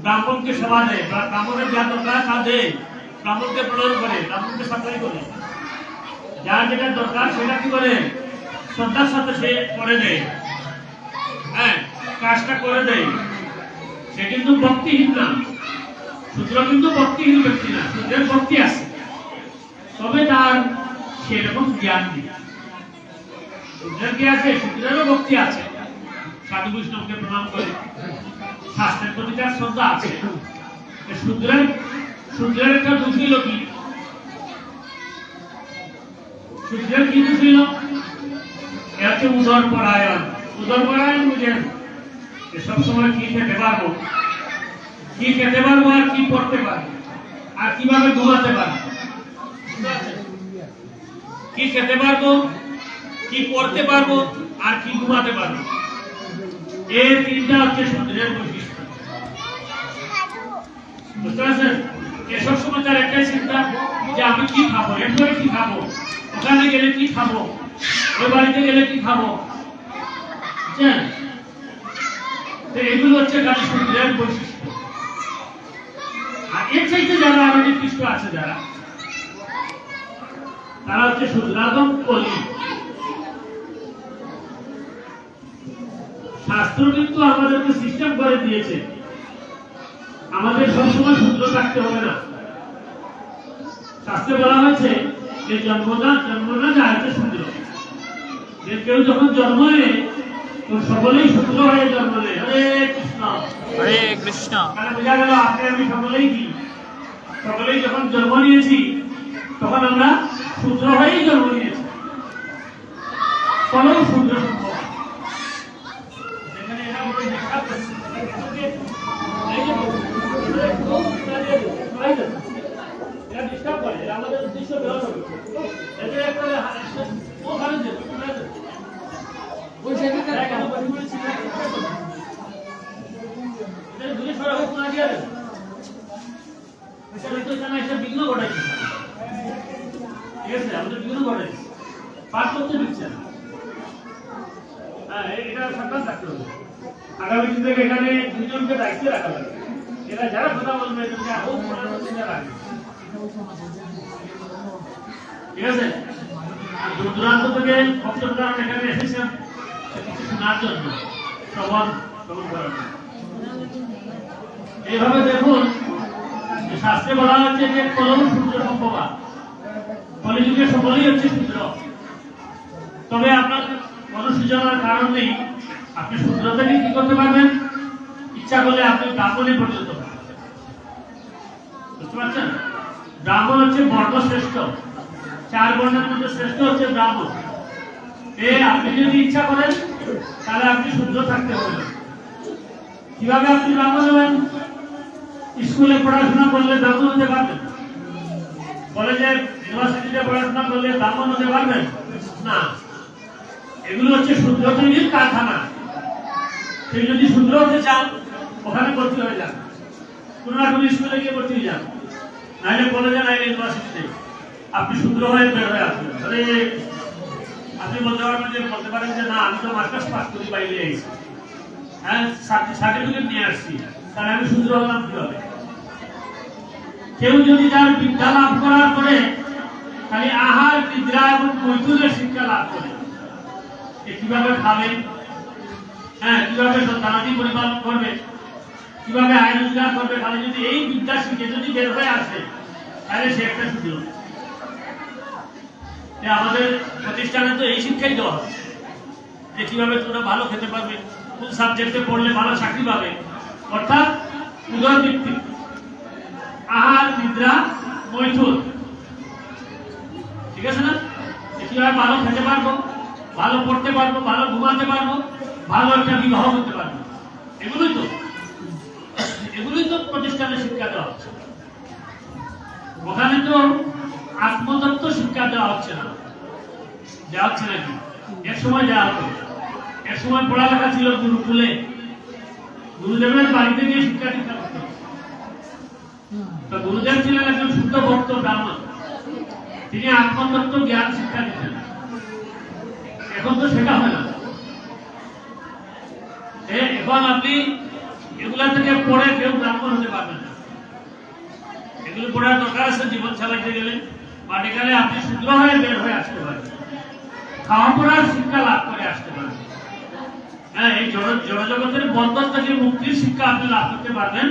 ব্রাহ্মণকে সেবা দেয়, ব্রাহ্মণের যা দরকার তা দেয়, ব্রাহ্মণকে প্রণয়ন করে, ব্রাহ্মণকে সাপ্লাই করে, যার যেটা দরকার সেটা কি করে শ্রদ্ধার সাথে সে করে দেয়, হ্যাঁ কাজটা করে দেয়। সে কিন্তু ভক্তিহীন না, শূদ্র কিন্তু ভক্তিহীন ব্যক্তি না, শূদ্রের ভক্তি আছে, তবে তার সেরকম জ্ঞান নেই। শূদ্রের কি আছে? শূদ্রেরও ভক্তি আছে, সাধু বৈষ্ণবকে প্রণাম করে, শাস্ত্রের প্রতি তার শ্রদ্ধা আছে। শূদ্রের একটা দোষ হইল কি? শূদ্রের কি দোষ হইল? এর হচ্ছে উদর পরায়ণ। উদর পরায়ণ বুঝেন? সবসময় কি খেতে পারবো, কি খেতে পারবো, আর কি পড়তে পারবো, আর কিভাবে ঘুমাতে পারবো। কি খেতে পারবো, কি পড়তে পারবো, আর কি ঘুমাতে পারবো, এই তিনটা হচ্ছে শূদ্রের বৈশিষ্ট্য। বুঝতে পারছেন? এসব সময় তার একটাই চিন্তা যে আমি কি খাবো, এরপরে কি খাবো, ওখানে গেলে কি খাবো, ওই বাড়িতে গেলে কি খাবো। বুঝছেন? এগুলো হচ্ছে খালি শূদ্রের বৈশিষ্ট্য। আর এর চাইতে যারা আরো নির্দিষ্ট আছে, যারা তারা হচ্ছে শূদ্রাগম কলি। শাস্ত্র কিন্তু আমাদেরকে সিস্টেম করে দিয়েছে, আমাদের সবসময় শূদ্র থাকতে হবে না। শাস্ত্রে বলা হয়েছে যে জন্মনা যায় হচ্ছে শূদ্র, যে কেউ যখন জন্ম নেয় সকলেই শূদ্র হয়ে জন্ম নেয়। হরে কৃষ্ণ হরে কৃষ্ণ। মানে বোঝা গেল আপনি আমি সকলেই কি, সকলেই যখন জন্ম নিয়েছি তখন আমরা শূদ্র হয়েই জন্ম নিয়েছি, ফলেও শূদ্র সম্ভব। আমাদের উদ্দেশ্য বিঘ্ন ঘটাইছে, ঠিক আছে, আমাদের বিঘ্ন ঘটাইছে, পাঠ করতে দিচ্ছে না। হ্যাঁ, এটা সাবধান থাকতে হবে। আগামী দিন থেকে এখানে দুজনকে দায়িত্বে রাখা লাগবে, এরা যারা কথা বলবে ঠিক আছে। দূর দূরান্ত থেকে ভক্তরা এখানে এসেছেন কিছু শোনার জন্য, শ্রবণ করার জন্য। এইভাবে দেখুন শাস্ত্রে বলা হচ্ছে যে কলম সূত্র সম্ভবা, কলিযুগে সকলেই হচ্ছে সূত্র, তবে আপনার অনুসূচনার কারণ নেই। আপনি সূত্র থেকে কি করতে পারবেন? ইচ্ছা করলে আপনি ব্রাহ্মণে পর্যন্ত, বুঝতে পারছেন? ব্রাহ্মণ হচ্ছে বর্ণ শ্রেষ্ঠ, 4 বর্ণের মধ্যে শ্রেষ্ঠ হচ্ছে ব্রাহ্মণ। আপনি যদি ইচ্ছা করেন তাহলে আপনি শুদ্ধ থাকতে হবে। কিভাবে আপনি ব্রাহ্মণ হবেন? স্কুলে পড়াশোনা করলে ব্রাহ্মণ হতে পারবেন, কলেজে ইউনিভার্সিটিতে পড়াশোনা করলে ব্রাহ্মণ হতে পারবেন না। এগুলো হচ্ছে শূদ্র তৈরির কারখানা। সেই যদি শূদ্র হতে চান ওখানে ভর্তি হয়ে যান, কোন না কোন স্কুলে গিয়ে ভর্তি হয়ে যান, নাইলে কলেজে নাইলে ইউনিভার্সিটিতে, আপনি শূদ্র হয়ে বের হয়ে আসবেন। আপনি বলতে পারেন যে না আমি তো মাস্টার্স পাস করি, বাইরে এসেছি, হ্যাঁ সার্টিফিকেট নিয়ে আসছি, তাহলে আমি শূদ্র হলাম কিভাবে? কেউ যদি তার বিদ্যা লাভ করার পরে খালি আহার নিদ্রা এবং মৈথুনের শিক্ষা লাভ করে, কিভাবে খাবে, হ্যাঁ কিভাবে সন্তানাদি পরিপালন করবে, কিভাবে আয় রোজগার করবে, খালি যদি এই বিদ্যা শিখে যদি বের হয়ে আসে তাহলে সে একটা সুযোগ। আমাদের প্রতিষ্ঠানে তো এই শিক্ষাই দেওয়া হয় যে কিভাবে তোমরা ভালো খেতে পারবে, কোন সাবজেক্টে পড়লে ভালো চাকরি পাবে, অর্থাৎ উদর ভিত্তিক আহার নিদ্রা মৈথুন, ঠিক আছে না? কিভাবে ভালো খেতে পারবো, ভালো পড়তে পারবো, ভালো ঘুমাতে পারবো, ভালো একটা বিবাহ করতে পারবো, এগুলোই তো প্রতিষ্ঠানে শিক্ষা দেওয়া হচ্ছে। ওখানে তো আত্মতত্ত্ব শিক্ষা দেওয়া হচ্ছে না, দেওয়া হচ্ছে নাকি? এক সময় দেওয়া হতো, এক সময় পড়ালেখা ছিল গুরুকুলে, গুরুদেবের বাড়িতে গিয়ে শিক্ষা দীক্ষা করত। গুরুদেব ছিলেন একজন শুদ্ধ ভক্ত ব্রাহ্মণ, তিনি আত্মতত্ত্ব জ্ঞান শিক্ষা দিতেন। এখন তো সেটা হয় না। এখন আপনি এগুলা থেকে পড়ে কেউ ব্রাহ্মণ হতে পারবে না। এগুলো পড়ার দরকার আছে জীবন চালাইতে গেলে, বাট এখানে আপনি শূদ্র হয়ে বের হয়ে আসতে পারেন, খাওয়া পড়ার শিক্ষা লাভ করে আসতে পারেন। হ্যাঁ, এই জড়জগতের বন্ধন থেকে মুক্তির শিক্ষা আপনি লাভ করতে পারবেন।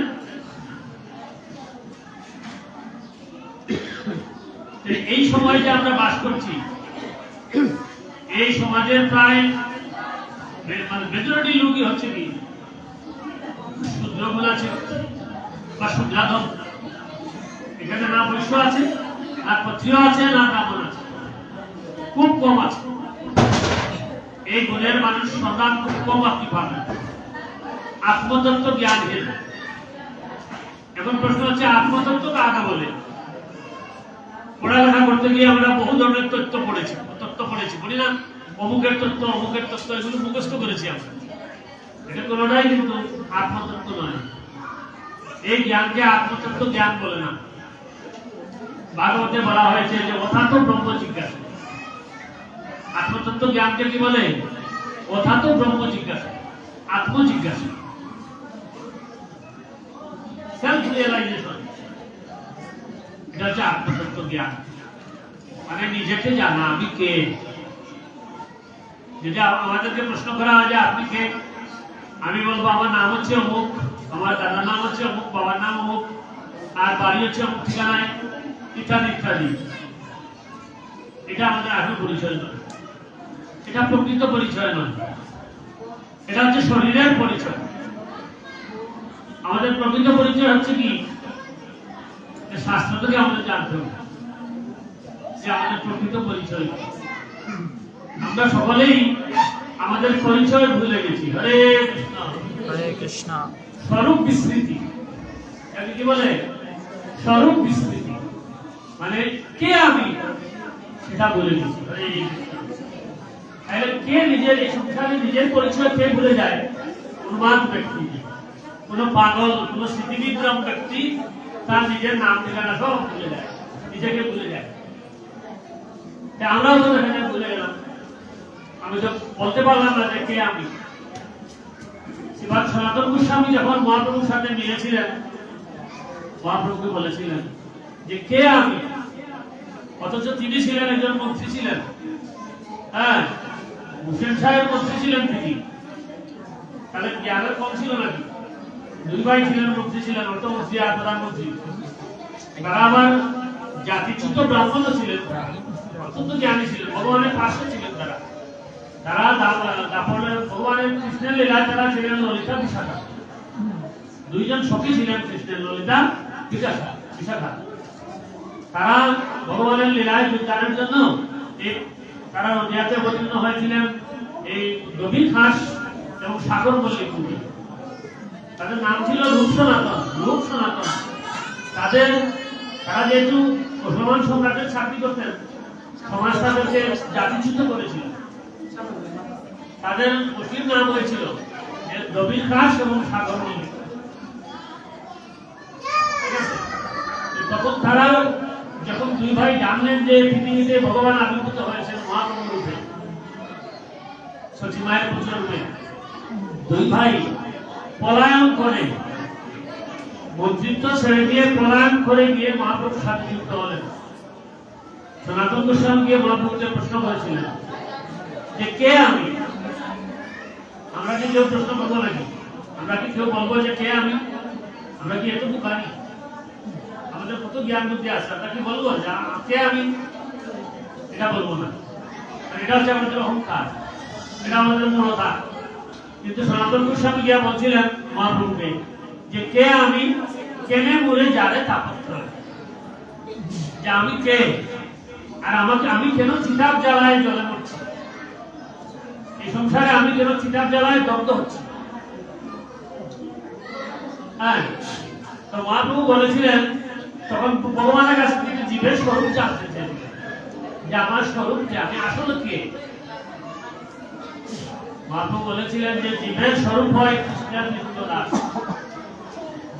এই সময় যে আমরা বাস করছি, এই সমাজের প্রায় মেজরিটি লোকই হচ্ছে কি শূদ্রগুলো আছে বা শূদ্রাধম। এখানে না বৈশ্য আছে, না ক্ষত্রিয় আছে, না ব্রাহ্মণ আছে, খুব কম আছে। এই গুণের মানুষ সন্ধান খুব কম আপনি পাবেন। আত্মতত্ত্ব জ্ঞানহীন। এখন প্রশ্ন হচ্ছে আত্মতত্ত্ব কাকে বলে? পড়ালেখা করতে গিয়ে আমরা বহু ধরনের তথ্য পড়েছি, বলি না, অমুকের তথ্য এগুলো মুখস্থ করেছি আমরা। এটা কোনোটাই কিন্তু আত্মতত্ত্ব নয়। এই জ্ঞানকে আত্মতত্ত্ব জ্ঞান বলে না। ভাগবতে বলা হয়েছে যে অথাতো ব্রহ্ম জিজ্ঞাসা। আত্মতত্ত্ব জ্ঞানকে কি বলে? অথাতো ব্রহ্ম জিজ্ঞাসা, আত্মজিজ্ঞাসা, সেলফ রিয়েলাইজেশন। এটা হচ্ছে আত্মতত্ত্ব জ্ঞান, মানে নিজেকে জানা, আমি কে। যদি আমাদেরকে প্রশ্ন করা হয় যে আপনি কে, আমি বলবো আমার নাম হচ্ছে অমুক, আমার দাদার নাম হচ্ছে অমুক, বাবার নাম অমুক, আর বাড়ি হচ্ছে অমুক ঠিকানায়, ইত্যাদি ইত্যাদি। এটা আমাদের আসল পরিচয় নয়, এটা প্রকৃত পরিচয় নয়, এটা হচ্ছে শরীরের পরিচয়। আমাদের প্রকৃত পরিচয় হচ্ছে কি, শাস্ত্র থেকে আমাদের জানতে হবে যে আমাদের প্রকৃত পরিচয়। আমরা সকলেই আমাদের পরিচয় ভুলে গেছি। হরে কৃষ্ণ, হরে কৃষ্ণ। স্বরূপ বিস্মৃতি, কি বলে? স্বরূপ বিস্মৃতি, মানে কে আমি সেটা ভুলে গেছি। কে নিজের এই সংসারে নিজের পরিচয় কে ভুলে যায়? উন্মাদ ব্যক্তি, কোন পাগল, কোন স্মৃতিবিভ্রম ব্যক্তি তার নিজের নাম ঠিকানা সব ভুলে যায়, নিজেকে ভুলে যায়। আমরাও তো এখানে ভুলে গেলাম, আমি তো বলতে পারলাম না যে কে আমি। শ্রীপাদ সনাতন গোস্বামী যখন মহাপ্রভুর সাথে মিলেছিলেন, মহাপ্রভুকে বলেছিলেন যে কে আমি, অথচ তিনি ছিলেন একজন মন্ত্রী ছিলেন। হ্যাঁ, হুসেন সাহেব মন্ত্রী ছিলেন তিনি, তাহলে জ্ঞানের কম ছিল নাকি? দুই ভাই ছিলেন, মন্ত্রী ছিলেন, অর্থমন্ত্রী আর প্রধানমন্ত্রী। তারা আবার জাতিচ্যুত ব্রাহ্মণ ছিলেন, অত্যন্ত জ্ঞানী ছিলেন, ভগবানের পাশে ছিলেন। ভগবানের কৃষ্ণের লীলায় তারা ছিলেন ললিতা বিশাখা। দুইজন সখী ছিলেন কৃষ্ণের, ললিতা বিশাখা। তারা ভগবানের লীলায় যোগদানের জন্য তারা নদিয়াতে অবতীর্ণ হয়েছিলেন এই রবি ঘাস এবং সাগর মল্লিক নদী। তাদের নাম ছিল রূপ সনাতন। তারা যেহেতু মুসলমান সম্রাটের চাকরি করতেন, সমাজ তাদেরকে জাতিচ্যুত করেছিল। তাদের মুসলিম নাম হয়েছিল রবি ঘাস এবং সাগর মল্লিক। তখন তারা যখন দুই ভাই জানলেন যে পৃথিবীতে ভগবান আবির্ভূত হয়েছেন মহাপ্রভু রূপে, সচিমায়ের পুত্র রূপে, দুই ভাই পলায়ন করে, মন্ত্রিত্ব ছেড়ে দিয়ে পলায়ন করে গিয়ে মহাপ্রভুর সাথে যুক্ত হলেন। সনাতন গোস্বামী গিয়ে মহাপ্রভুকে প্রশ্ন করেছিলেন যে কে আমি। আমরা কি কেউ প্রশ্ন করবো নাকি? আমরা কি কেউ বলবো যে কে আমি? আমরা কি এত বুকানি? আমাদের কত জ্ঞান বুদ্ধি আছে, আমরা কি বলবো যে কে আমি? এটা বলবো না। এটা হচ্ছে আমাদের অহংকার, এটা আমাদের মূলতা। কিন্তু সনাতন গোস্বামী গিয়া বলছিলেন মহাপ্রভুকে যে কে আমি, কেনে মরে যারে তাপত্র, যে আমি কে, আর আমি কেন চিতাব জ্বালায় জ্বলে মরছি, এই সংসারে আমি কেন চিতাব জ্বালায় দগ্ধ হচ্ছি। হ্যাঁ, তো মহাপ্রভু বলেছিলেন, তখন ভগবানের কাছ থেকে জীবের স্বরূপ জানতে চাইলেন যে আমার স্বরূপ যে আমি আসলে কে। মহাপ্রভু বলেছিলেন যে জীবের স্বরূপ হয় কৃষ্ণের নিত্য দাস।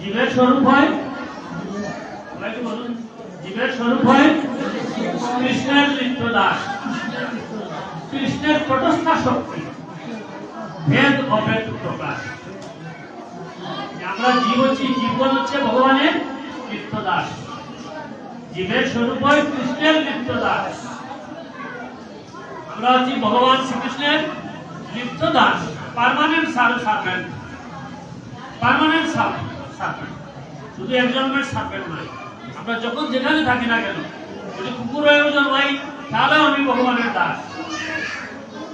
জীবের স্বরূপ হয়, বলুন, জীবের স্বরূপ হয় কৃষ্ণের নিত্য দাস। কৃষ্ণের তটস্থা শক্তি, ভেদ অভেদ প্রকাশ। আমরা জীব হচ্ছি, জীবন হচ্ছে ভগবানের নিত্যদাস। জীবের স্বরূপ হয় কৃষ্ণের নিত্যদাস। আমরা হচ্ছি ভগবান শ্রীকৃষ্ণের নিত্যদাস, পার্মানেন্ট সার্ভেন্ট। পার্মানেন্ট সার্ভেন্ট, শুধু এক জন্মের সার্ভেন্ট নয়। আমরা যখন যেখানে থাকি না কেন, যদি কুকুর হয়েও জন্মাই তাহলেও আমি ভগবানের দাস।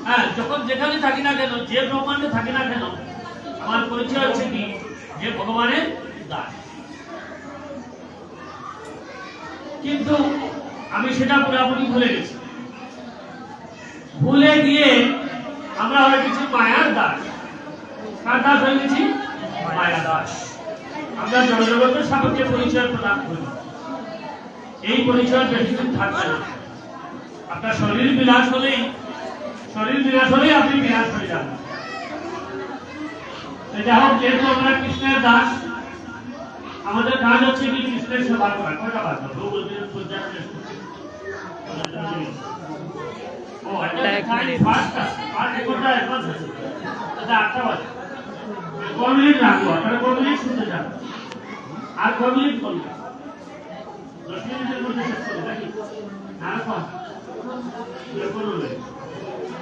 হ্যাঁ, যখন যেখানে থাকি না কেন, যে ব্রহ্মাণ্ডে থাকি না কেন, আমার পরিচয় হচ্ছে কি, যে ভগবানের দাস। কিন্তু আমি সেটা পুরোপুরি ভুলে গেছি। ভুলে গিয়ে আমরা হয়ে গেছি মায়ার দাস। কার দাস হয়ে গেছি? মায়া দাস। আমরা জড়জগতের সাপেক্ষে পরিচয় প্রদান করি। এই পরিচয় বেশি দিন থাকবে না। আপনার শরীর বিনাশ হলেই আপনি বিনাশ হয়ে যাবেন। যাই হোক, যেহেতু আমরা কৃষ্ণের দাস, আমাদের কাজ হচ্ছে কি কৃষ্ণের সেবা করা। কয়টা বাদ ও আচ্ছা, 8টা বাজে। 1 মিনিট রাখবো, আপনারা 1 মিনিট শুনতে চান, আর 1 মিনিট করবেন, 10 মিনিটের মধ্যে শেষ করে নাকি?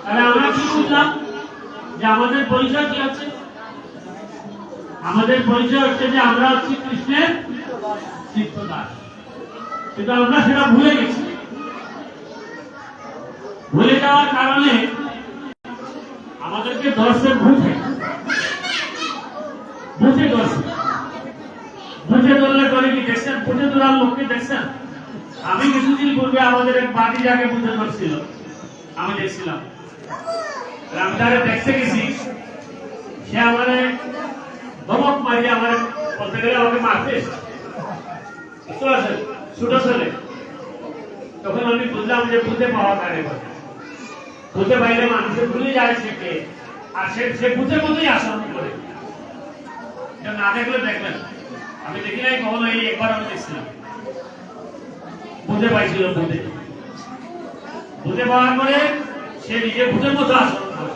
তাহলে আমরা কি বুঝলাম যে আমাদের পরিচয় কি হচ্ছে? আমাদের পরিচয় হচ্ছে যে আমরা হচ্ছি কৃষ্ণের নিত্যদাস। কিন্তু আমরা সেটা ভুলে গেছি। ভুলে যাওয়ার কারণে আমাদেরকে দর্শক বুঝে ধরলে করে কি দেখছেন? বুঝে ধরার লোককে দেখছেন? আমি কিছুদিন পূর্বে আমাদের এক বাড়ি যাকে বুঝে ধরছিল, আমি দেখছিলাম। আমি তারে দেখতে গেছি, সে আমার ধমক মারিয়ে আমার বলতে গেলে আমাকে মারতে বুঝতে পারছেন, ছোট ছেলে। তখন আমি বুঝলাম যে বুঝে পাওয়া কারে কথা। বুঝে পাইলে মানুষের ভুলে যায় সেকে, আর সে বুঝে মতোই আচরণ করে। না দেখলে দেখলেন, আমি দেখি নাই কখনো, এই একবার আমি দেখছিলাম। বুঝে পাইছিল, বুঝে পাওয়ার পরে সে নিজে ভূতের মতো আচরণ করে।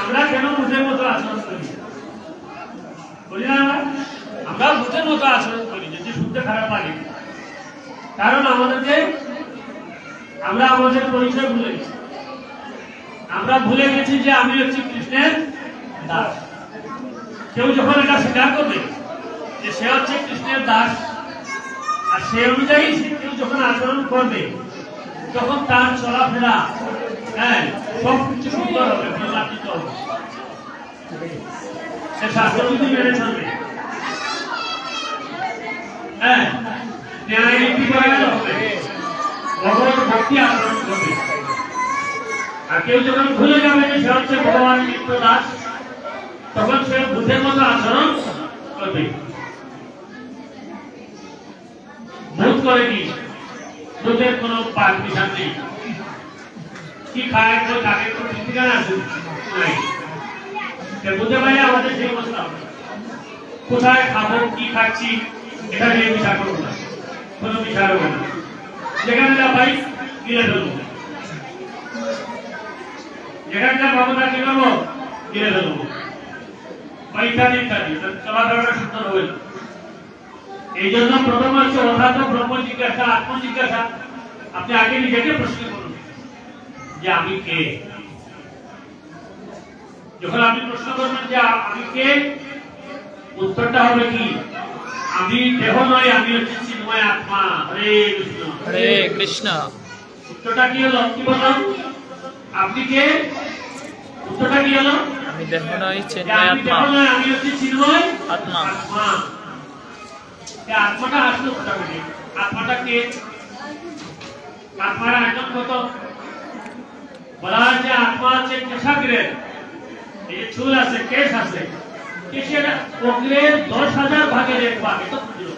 আমরা কেন ভূতের মতো আচরণ করি? বলি না, আমরা ভূতের মতো আচরণ করি যদি শুনতে খারাপ লাগে। কারণ আমরা আমাদের পরিচয় ভুলে গেছি। আমরা ভুলে গেছি যে আমি হচ্ছি কৃষ্ণের দাস। কেউ যখন এটা স্বীকার করবে যে সে হচ্ছে কৃষ্ণের দাস, আর সে অনুযায়ী কেউ যখন আচরণ করবে, তখন তার চলাফেরা, হ্যাঁ, সবকিছু সুন্দর হবে, প্রলাপিত হবে। সে শাস্ত্রবিধি মেনে চলবে, হ্যাঁ, ন্যায় নীতি পরায়ণ হবে, ভগবত ভক্তি আচরণ করবে। আর কেউ যখন ভুলে যাবে যে সে হচ্ছে ভগবান নিত্য দাস, তখন সে ভূতের মতো আচরণ করবে। ভূত করে কি? ভূতের কোন পাঠ বিধান নেই। কি খায়, তাকে কোন ঠিকানা আছে নাই। বুঝতে পারি আমাদের সেই অবস্থা হবে। কোথায় খাবো, কি খাচ্ছি, এটা নিয়ে বিচার করবো না, কোন বিচার হবে না। যেখানে যা পাই কিনে ফেলবো, যেখানে যা পাবো না কি করবো, কিনে ফেলবো, ইত্যাদি ইত্যাদি। চলাফেরাটা সুন্দর হবে না। এই জন্য প্রথম হচ্ছে অর্থাৎ ব্রহ্ম জিজ্ঞাসা, আত্মজিজ্ঞাসা। আপনি আগে নিজেকে প্রশ্ন করুন যে আমি কে। যখন আপনি প্রশ্ন করবেন যে আমি কে, উত্তরটা হবে কি, আমি দেহ নয়, আমি হচ্ছে চিন্ময় আত্মা। হরে কৃষ্ণ, হরে কৃষ্ণ। উত্তরটা কি হলো? কি বললাম? আপনি কে? উত্তরটা কি হলো? আমি দেহ নয়, চিন্ময় আত্মা। আমি হচ্ছে চিন্ময় আত্মা। আত্মাটা আসলো কোথা থেকে? আত্মাটা কে? আত্মার আয়তন কত? বলা হয় যে আত্মা হচ্ছে কেশাগ্রের, এই যে চুল আছে, কেশ আছে, কেশের অগ্রের 10,000 ভাগের 1 ভাগ। এটা বুঝলো?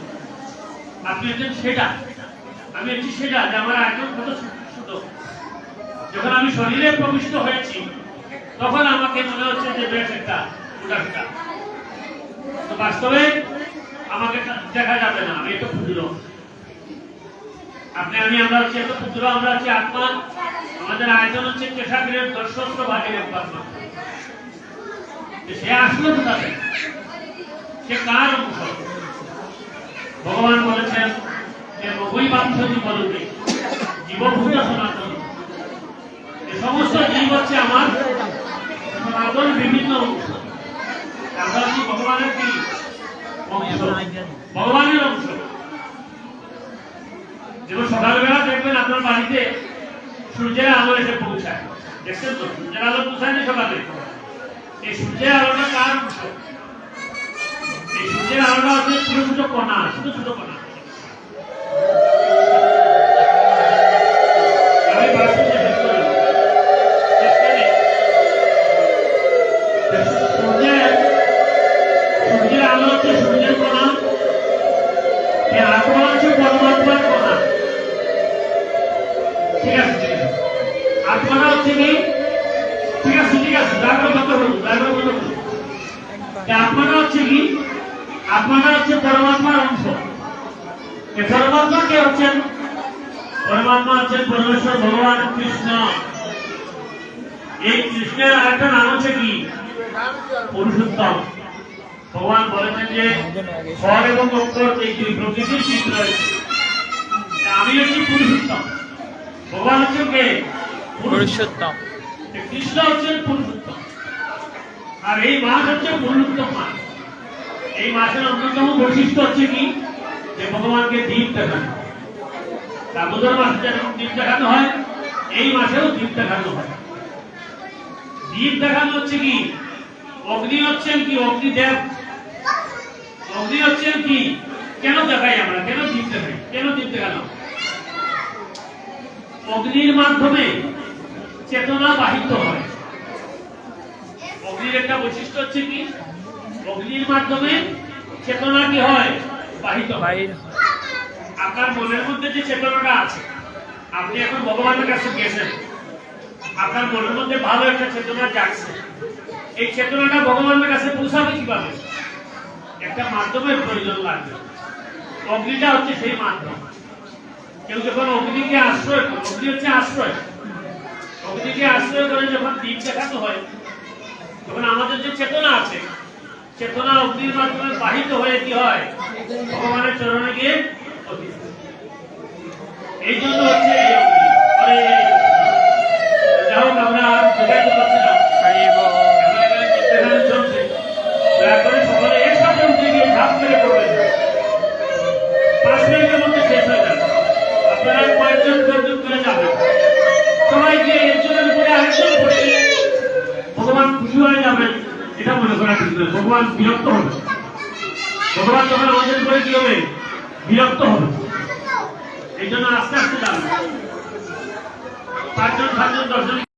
আপনি হচ্ছেন সেটা, আমি হচ্ছি সেটা, যে আমার আয়তন কত ছোট। যখন আমি শরীরে প্রবিষ্ট হয়েছি, তখন আমাকে মনে হচ্ছে যে বেশ একটা মোটা। তো বাস্তবে আমাকে দেখা যাবে না, আমি একটু ক্ষুদ্র। আমরা হচ্ছে এত ক্ষুদ্র, আমরা হচ্ছে আত্মা। আমাদের আয়তন হচ্ছে কেশাগ্রের 10,000 ভাগের 1 ভাগ। সে আসলো কোথা থেকে? সে কার অংশ? ভগবান বলেছেন যে নবই বাঞ্ছতি বলতে জীবভূত সনাতন। এই সমস্ত জীব হচ্ছে আমার সনাতন বিভিন্ন অংশ। আমরা হচ্ছি ভগবানের কি অংশ, ভগবানের অংশ। যেমন সকালবেলা দেখবেন আপনার বাড়িতে সূর্যের আলো এসে পৌঁছায়, দেখছেন তো? সূর্যের আলো পৌঁছায় না সকালে? এই সূর্যের আলোটা কার অংশ? এই সূর্যের আলোটা হচ্ছে ছোট ছোট কণা, ছোট ছোট কণা। সূর্যের আলো হচ্ছে সূর্যের কণা, এই আত্মা হচ্ছে পরমাত্মার কণা। ঠিক আছে, ঠিক আছে। আত্মাটা হচ্ছে কি? ঠিক আছে, ঠিক আছে। তারপরে কত হলো? তারপরে কত হলো? আত্মাটা হচ্ছে কি? আত্মাটা হচ্ছে পরমাত্মার অংশ। এই পরমাত্মা কে হচ্ছেন? পরমাত্মা হচ্ছেন পরমেশ্বর ভগবান কৃষ্ণ। এই কৃষ্ণের আরেকটা নাম হচ্ছে কি? পুরুষোত্তম। ভগবান বলেছেন যে ফল এবং অক্ষর এই দুই প্রকৃতির চিত্র রয়েছে। আমি হচ্ছি পুরুষোত্তম, ভগবান হচ্ছে কে? পুরুষোত্তম। কৃষ্ণ হচ্ছেন পুরুষোত্তম। আর এই মাস হচ্ছে পুরুষোত্তম মাস। এই মাসের অন্যতম বৈশিষ্ট্য হচ্ছে কি? যে ভগবানকে দীপ দেখানো। দামোদর মাসে যেরকম দীপ দেখানো হয়, এই মাসেও দীপ দেখানো হয়। দীপ দেখানো হচ্ছে কি? অগ্নি হচ্ছেন কি? অগ্নিদেব। অগ্নি হচ্ছেন কি? কেন দেখাই আমরা? কেন দীপ দেখাই? কেন দীপ দেখানো? অগ্নির মাধ্যমে চেতনা বাহিত হয়। অগ্নির একটা বৈশিষ্ট্য হচ্ছে কি? অগ্নির মাধ্যমে চেতনা কি হয়? বাহিত হয়। আপনার মনের মধ্যে যে চেতনাটা আছে, আপনি এখন ভগবানের কাছে গেছেন, আপনার মনের মধ্যে ভালো একটা চেতনা জাগছে। এই চেতনাটা ভগবানের কাছে পৌঁছাবে কিভাবে? একটা মাধ্যমের প্রয়োজন লাগবে। অগ্নিটা হচ্ছে সেই মাধ্যম। কেউ যখন অগ্নিকে আশ্রয় করে, অগ্নি হচ্ছে আশ্রয়, অগ্নিকে আশ্রয় করে যখন দীপ দেখানো হয়, তখন আমাদের যে চেতনা আছে, চেতনা অগ্নির মাধ্যমে বাহিত হয়ে কি হয়? ভগবানের চরণে গিয়ে পতিত। এই জন্য হচ্ছে এই অগ্নি। যাই হোক, আমরা বোঝাইতে পারছি না, এখানে চলছে। দয়া করে সকলে একসাথে উঠে গিয়ে ঝাঁপ মেরে পড়বেন। 5 মিনিটের মধ্যে শেষ হয়ে যাবে। আপনারা কয়েকজন করে যাবেন, সবাই গিয়ে একজনের উপরে আরেকজন পড়ে ভগবান খুশি হয়ে যাবেন, এটা মনে করা ঠিক নয়। ভগবান বিরক্ত হবে। ভগবান যখন আমাদের উপরে কি হবে? বিরক্ত হবে। এই জন্য আস্তে আস্তে যাবেন। 5 জন 7 জন 10 জন